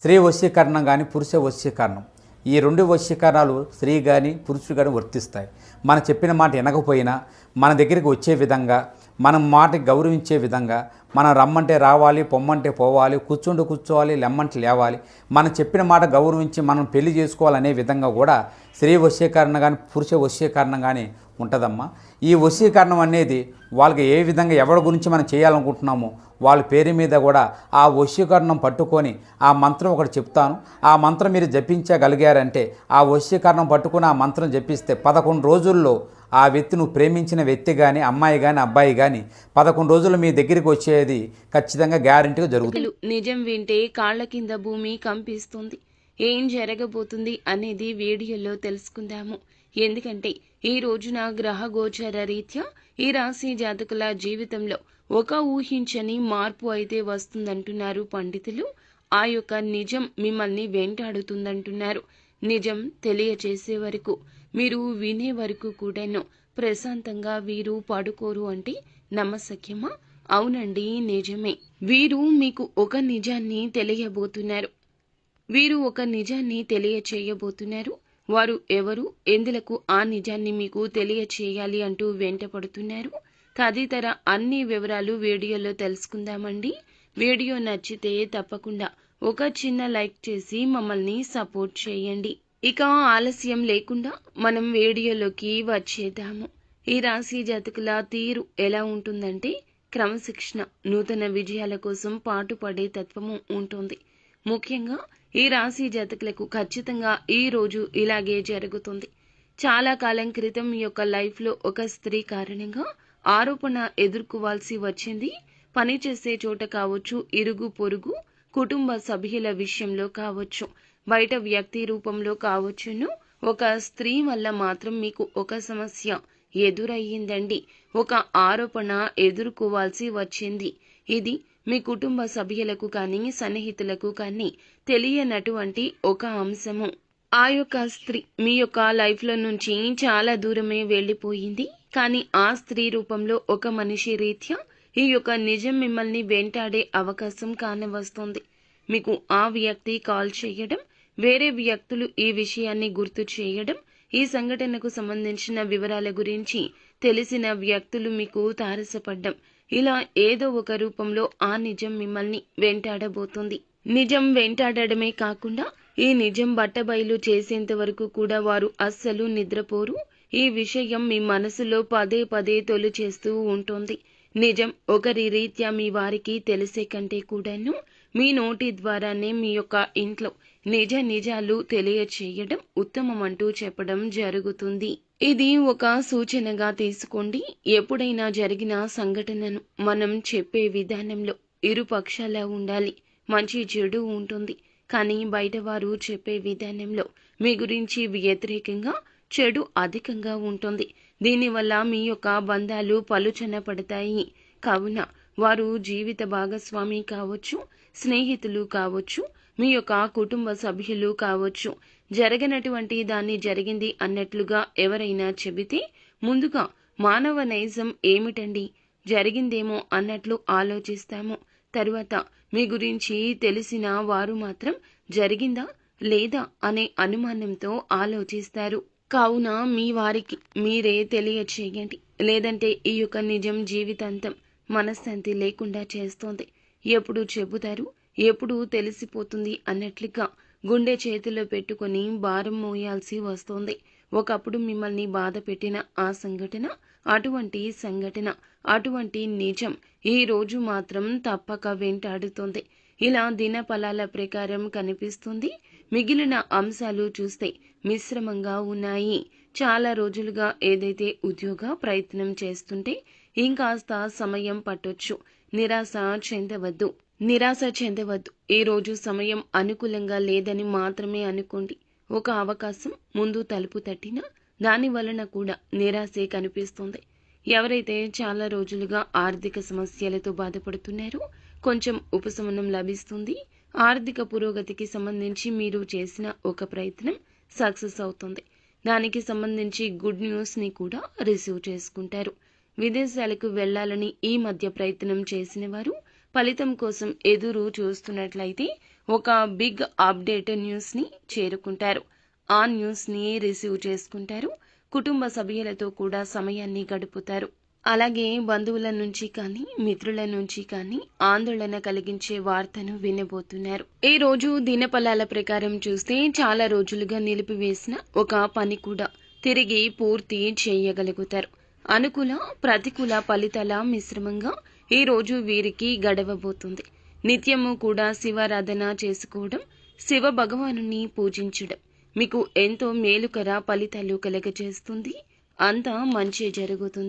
స్త్రీ వశీకరణం కానీ పురుష వశీకరణం, ఈ రెండు వశీకరణాలు స్త్రీ కానీ పురుషుడు కానీ వర్తిస్తాయి. మనం చెప్పిన మాట వినకపోయినా మన దగ్గరికి వచ్చే విధంగా, మనం మాటకి గౌరవించే విధంగా, మనం రమ్మంటే రావాలి, పొమ్మంటే పోవాలి, కూర్చుంటే కూర్చోవాలి, లెమ్మంటే లేవాలి, మనం చెప్పిన మాట గౌరవించి మనం పెళ్లి చేసుకోవాలనే విధంగా కూడా స్త్రీ వశీకరణ కానీ పురుష వశీకరణం కానీ ఉంటుందమ్మా. ఈ వశీకరణం అనేది వాళ్ళకి ఏ విధంగా ఎవరి గురించి మనం చేయాలనుకుంటున్నామో వాళ్ళ పేరు మీద కూడా ఆ వశీకరణం పట్టుకొని ఆ మంత్రం ఒకటి చెప్తాను. ఆ మంత్రం మీరు జపించగలిగారంటే, ఆ వశీకరణం పట్టుకొని ఆ మంత్రం జపిస్తే 11 రోజుల్లో ఆ వ్యక్తి, నువ్వు ప్రేమించిన వ్యక్తి కానీ, అమ్మాయి కానీ, అబ్బాయి కానీ 11 రోజులు మీ దగ్గరికి వచ్చేది ఖచ్చితంగా గ్యారెంటీగా జరుగుతుంది. నిజం వింటే కాళ్ళ కింద భూమి కంపిస్తుంది. ఏం జరగబోతుంది అనేది వీడియోలో తెలుసుకుందాము. ఎందుకంటే ఈ రోజున గ్రహ గోచర రీత్యా ఈ రాశి జాతకుల జీవితంలో ఒక ఊహించని మార్పు అయితే వస్తుందంటున్నారు పండితులు. ఆ యొక్క నిజం మిమ్మల్ని వెంటాడుతుందంటున్నారు. నిజం తెలియచేసే వరకు, మీరు వినే వరకు కూడాను ప్రశాంతంగా వీరు పడుకోరు అంటే నమ్మశక్యమా? అవునండి, నిజమే. వీరు మీకు ఒక నిజాన్ని తెలియబోతున్నారు. వీరు ఒక నిజాన్ని తెలియచేయబోతున్నారు. వారు ఎవరు, ఎందులకు ఆ నిజాన్ని మీకు తెలియచేయాలి అంటూ వెంటపడుతున్నారు. తదితర అన్ని వివరాలు వీడియోలో తెలుసుకుందామండి. వీడియో నచ్చితే తప్పకుండా ఒక చిన్న లైక్ చేసి మమ్మల్ని సపోర్ట్ చేయండి. ఇక ఆలస్యం లేకుండా మనం వీడియోలోకి వచ్చేద్దాము. ఈ రాశి జాతకుల తీరు ఎలా ఉంటుందంటే, క్రమశిక్షణ, నూతన విజయాల కోసం పాటుపడే తత్వము ఉంటుంది. ముఖ్యంగా ఈ రాశి జాతకులకు ఖచ్చితంగా ఈ రోజు ఇలాగే జరుగుతుంది. చాలా కాలం క్రితం మీ యొక్క లైఫ్లో ఒక స్త్రీ కారణంగా ఆరోపణ ఎదుర్కోవాల్సి వచ్చింది. పనిచేసే చోట కావచ్చు, ఇరుగు పొరుగు కుటుంబ సభ్యుల విషయంలో కావచ్చు, బయట వ్యక్తి రూపంలో కావచ్చును. ఒక స్త్రీ వల్ల మాత్రం మీకు ఒక సమస్య ఎదురయ్యిందండి. ఒక ఆరోపణ ఎదుర్కోవాల్సి వచ్చింది. ఇది మీ కుటుంబ సభ్యులకు కానీ, సన్నిహితులకు కానీ తెలియనటువంటి ఒక అంశము. ఆ యొక్క స్త్రీ మీ యొక్క లైఫ్లో నుంచి చాలా దూరమే వెళ్ళిపోయింది. కానీ ఆ స్త్రీ రూపంలో ఒక మనిషి రీత్యా ఈ యొక్క నిజం మిమ్మల్ని వెంటాడే అవకాశం కానవస్తుంది. మీకు ఆ వ్యక్తి కాల్ చేయడం, వేరే వ్యక్తులు ఈ విషయాన్ని గుర్తు చేయడం, ఈ సంఘటనకు సంబంధించిన వివరాల గురించి తెలిసిన వ్యక్తులు మీకు తారసపడ్డం, ఇలా ఏదో ఒక రూపంలో ఆ నిజం మిమ్మల్ని వెంటాడబోతుంది. నిజం వెంటాడడమే కాకుండా ఈ నిజం బట్టబయలు చేసేంత వరకు కూడా వారు అస్సలు నిద్రపోరు. ఈ విషయం మీ మనసులో పదే పదే తొలి చేస్తూ ఉంటుంది. నిజం ఒకరి రీత్యా మీ వారికి తెలిసే కంటే కూడాను మీ నోటి ద్వారానే మీ యొక్క ఇంట్లో నిజాలు తెలియచేయడం ఉత్తమం అంటూ చెప్పడం జరుగుతుంది. ఇది ఒక సూచనగా తీసుకోండి. ఎప్పుడైనా జరిగిన సంఘటనను మనం చెప్పే విధానంలో ఇరు పక్షాల ఉండాలి. మంచి చెడు ఉంటుంది, కానీ బయట వారు చెప్పే విధానంలో మీ గురించి వ్యతిరేకంగా చెడు అధికంగా ఉంటుంది. దీనివల్ల మీ యొక్క బంధాలు పలుచన పడతాయి. కావున వారు జీవిత భాగస్వామి కావచ్చు, స్నేహితులు కావచ్చు, మీ యొక్క కుటుంబ సభ్యులు కావచ్చు, జరగనటువంటి దాన్ని జరిగింది అన్నట్లుగా ఎవరైనా చెబితే ముందుగా మానవ నైజం ఏమిటండి, జరిగిందేమో అన్నట్లు ఆలోచిస్తాము. తరువాత మీ గురించి తెలిసిన వారు మాత్రం జరిగిందా లేదా అనే అనుమానంతో ఆలోచిస్తారు. కావున మీ వారికి మీరే తెలియచేయండి. లేదంటే ఈ యొక్క నిజం జీవితాంతం మనశ్శాంతి లేకుండా చేస్తోంది. ఎప్పుడు చెబుతారు, ఎప్పుడు తెలిసిపోతుంది అన్నట్లుగా గుండె చేతిలో పెట్టుకొని భారం మోయాల్సి వస్తోంది. ఒకప్పుడు మిమ్మల్ని బాధ పెట్టిన ఆ సంఘటన, అటువంటి సంఘటన, అటువంటి నిజం ఈ రోజు మాత్రం తప్పక వెంటాడుతోంది. ఇలా దినఫలాల ప్రకారం కనిపిస్తుంది. మిగిలిన అంశాలు చూస్తే మిశ్రమంగా ఉన్నాయి. చాలా రోజులుగా ఏదైతే ఉద్యోగ ప్రయత్నం చేస్తుంటే ఇంకాస్త సమయం పట్టొచ్చు. నిరాశ చెందవద్దు. ఈ రోజు సమయం అనుకూలంగా లేదని మాత్రమే అనుకోండి. ఒక అవకాశం ముందు తలుపు తట్టినా దాని వలన కూడా నిరాశే కనిపిస్తుంది. ఎవరైతే చాలా రోజులుగా ఆర్థిక సమస్యలతో బాధపడుతున్నారో కొంచెం ఉపశమనం లభిస్తుంది. ఆర్థిక పురోగతికి సంబంధించి మీరు చేసిన ఒక ప్రయత్నం సక్సెస్ అవుతుంది. దానికి సంబంధించి గుడ్ న్యూస్ని కూడా రిసీవ్ చేసుకుంటారు. విదేశాలకు వెళ్లాలని ఈ మధ్య ప్రయత్నం చేసిన వారు ఫలితం కోసం ఎదురు చూస్తున్నట్లయితే ఒక బిగ్ అప్డేట్ న్యూస్ని చేరుకుంటారు. ఆ న్యూస్ని రిసీవ్ చేసుకుంటారు. కుటుంబ సభ్యులతో కూడా సమయాన్ని గడుపుతారు. అలాగే బంధువుల నుంచి కానీ మిత్రుల నుంచి కానీ ఆందోళన కలిగించే వార్తను వినబోతున్నారు. ఈ రోజు దినఫలాల ప్రకారం చూస్తే చాలా రోజులుగా నిలిపివేసిన ఒక పని కూడా తిరిగి పూర్తి చేయగలుగుతారు. అనుకూల ప్రతికూల ఫలితాల మిశ్రమంగా ఈ రోజు వీరికి గడవబోతుంది. నిత్యము కూడా శివారాధన చేసుకోవడం, శివ భగవానుని పూజించడం మీకు ఎంతో మేలుకర ఫలితాలు కలగజేస్తుంది. అంతా మంచి జరుగుతుంది.